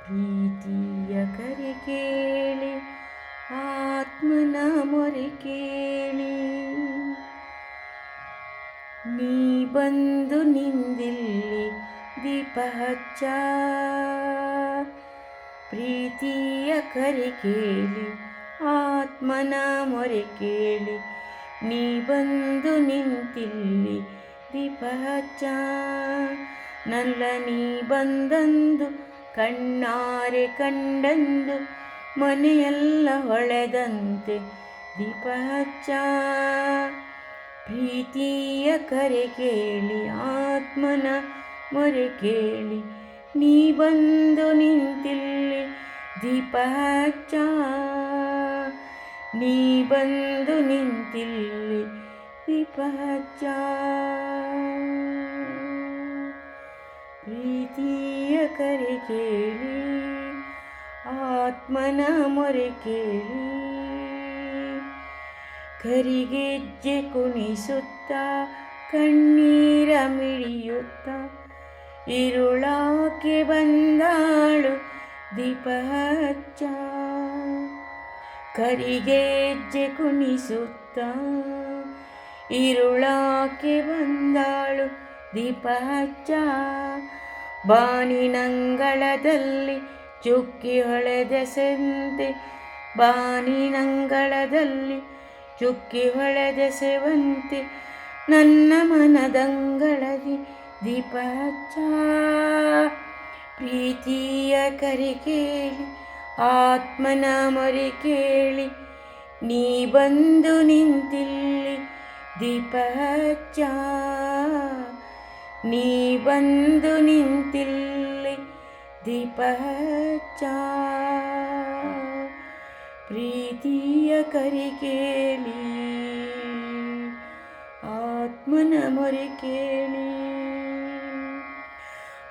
ಪ್ರೀತಿಯ ಕರೆ ಕೇಳಿ ಆತ್ಮನ ಮೊರೆ ಕೇಳಿ ನೀ ಬಂದು ನಿಂದಿಲ್ಲಿ ದೀಪ ಹಚ್ಚ. ಪ್ರೀತಿಯ ಕರೆ ಕೇಳಿ ಆತ್ಮನ ಮೊರೆ ಕೇಳಿ ನೀ ಬಂದು ನಿಂತಿಲ್ಲಿ ದೀಪ ಹಚ್ಚ. ನಲ್ಲ ನೀ ಬಂದಂದು ಕಣ್ಣಾರೆ ಕಂಡಂದು ಮನೆಯೆಲ್ಲ ಹೊಳೆದಂತೆ ದೀಪ ಹಚ್ಚ. ಪ್ರೀತಿಯ ಕರೆ ಕೇಳಿ ಆತ್ಮನ ಮೊರೆ ಕೇಳಿ ನೀ ಬಂದು ನಿಂತಿಲ್ಲಿ ದೀಪ ಹಚ್ಚ. ನೀ ಬಂದು ನಿಂತಿಲ್ಲಿ ದೀಪ ಹಚ್ಚ. ಪ್ರೀತಿಯ ಕರೆ ಕೇಳಿ ಆತ್ಮನ ಮೊರೆ ಕೇಳಿ ಕರಿಗೆಜ್ಜೆ ಕುಣಿಸುತ್ತ ಕಣ್ಣೀರ ಮಿಡಿಯುತ್ತ ಇರುಳಾಕೆ ಬಂದಾಳು ದೀಪ ಹಚ್ಚ. ಕರಿಗೆಜ್ಜೆ ಕುಣಿಸುತ್ತ ಇರುಳಾಕೆ ಬಂದಾಳು ದೀಪ ಹಚ್ಚ. ಬಾನಿನಂಗಳದಲ್ಲಿ ಚುಕ್ಕಿ ಹೊಳೆದೆಸೆವಂತೆ ಬಾನಿನಂಗಳದಲ್ಲಿ ಚುಕ್ಕಿ ಹೊಳೆದೆಸೆವಂತೆ ನನ್ನ ಮನದಂಗಳದಿ ದೀಪ ಹಚ್ಚ. ಪ್ರೀತಿಯ ಕರೆ ಕೇಳಿ ಆತ್ಮನ ಮೊರೆ ಕೇಳಿ ನೀ ಬಂದು ನಿಂತಿಲ್ಲಿ ದೀಪ ಹಚ್ಚ. ನೀ ಬಂದು ನಿಂತಿಲ್ಲಿ ದೀಪ ಹಚ್ಚ. ಪ್ರೀತಿಯ ಕರೆ ಕೇಳಿ ಆತ್ಮನ ಮೊರೆ ಕೇಳಿ.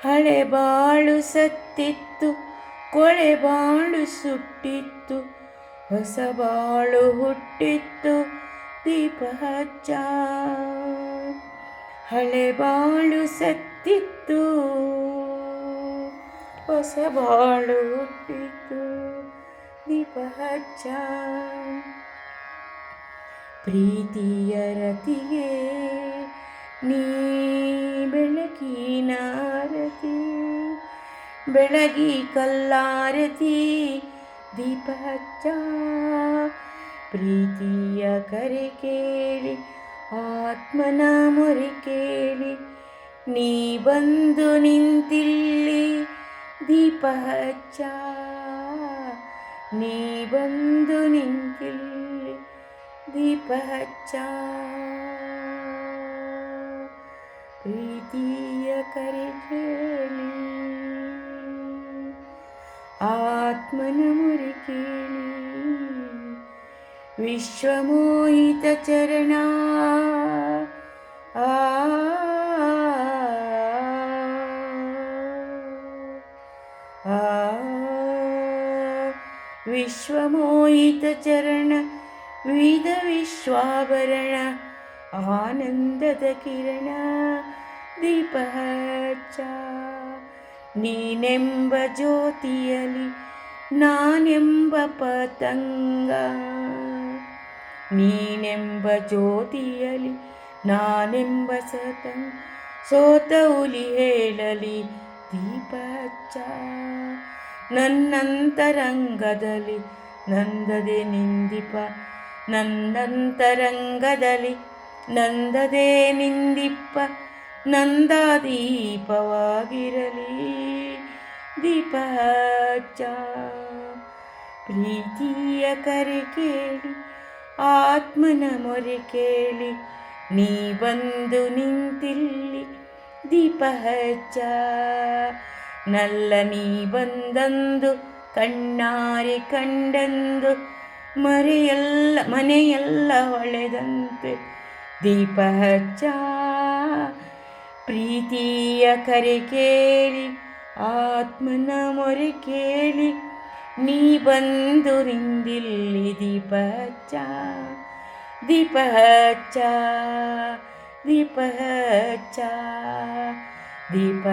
ಹಳೆ ಬಾಳು ಸತ್ತಿತ್ತು ಕೊಳೆ ಬಾಳು ಸುಟ್ಟಿತ್ತು ಹೊಸ ಬಾಳು ಹುಟ್ಟಿತ್ತು ದೀಪ ಹಚ್ಚ. ಹಳೆ ಬಾಳು ಸತ್ತಿತ್ತು ಹೊಸ ಬಾಳು ಹುಟ್ಟಿತ್ತು ದೀಪ ಹಚ್ಚ. ಪ್ರೀತಿಯ ರತಿಗೆ ನೀ ಬೆಳಕಿನ ಆರತಿ ಬೆಳಗಿ ಕಲ್ಲಾರತಿ ದೀಪ ಹಚ್ಚ. ಪ್ರೀತಿಯ ಕರೆ ಕೇಳಿ ಆತ್ಮನ ಮೊರೆ ಕೇಳಿ ನೀ ಬಂದು ನಿಂತಿಲ್ಲಿ ದೀಪ ಹಚ್ಚ. ನೀ ಬಂದು ನಿಂತಿಲ್ಲಿ ದೀಪ ಹಚ್ಚ. ಪ್ರೀತಿಯ ಕರೆ ಕೇಳಿ ಆತ್ಮನ ಮೊರೆ ಕೇಳಿ. ವಿಶ್ವಮೋಹಿತ ಚರಣ ವಿಶ್ವಮೋಹಿತ ಚರಣ ವಿವಿಧ ವಿಶ್ವಾಭರಣ ಆನಂದದ ಕಿರಣ ದೀಪ ಹಚ್ಚ. ನೀನೆಂಬ ಜ್ಯೋತಿಯಲಿ ನಾನೆಂಬ ಪತಂಗ ನೀನೆಂಬ ಜ್ಯೋತಿಯಲಿ ನಾನೆಂಬ ಸತಂಗ ಸೋತ ಹುಲಿ ಹೇಳಲಿ ದೀಪ ಹಚ್ಚ. ನನ್ನಂತರಂಗದಲ್ಲಿ ನಂದದೆ ನಿಂದಿಪ ನನ್ನಂತರಂಗದಲ್ಲಿ ನಂದದೆ ನಿಂದಿಪ್ಪ ನಂದಾದೀಪವಾಗಿರಲಿ ದೀಪ ಹಚ್ಚ. ಪ್ರೀತಿಯ ಕರೆ ಕೇಳಿ ಆತ್ಮನ ಮೊರೆ ಕೇಳಿ ನೀ ಬಂದು ನಿಂತಿಲ್ಲಿ ದೀಪ ಹಚ್ಚ. ನಲ್ಲ ನೀ ಬಂದಂದು ಕಣ್ಣಾರೆ ಕಂಡಂದು ಮನೆಯೆಲ್ಲ ಹೊಳೆದಂತೆ ದೀಪ ಹಚ್ಚ. ಪ್ರೀತಿಯ ಕರೆ ಕೇಳಿ ಆತ್ಮನ ಮೊರೆ ಕೇಳಿ ನೀ ಬಂದು ನಿಂದಿಲ್ಲಿ ದೀಪ ಹಚ್ಚ. ದೀಪ ಹಚ್ಚ ದೀಪ ಹಚ್ಚ ದೀಪ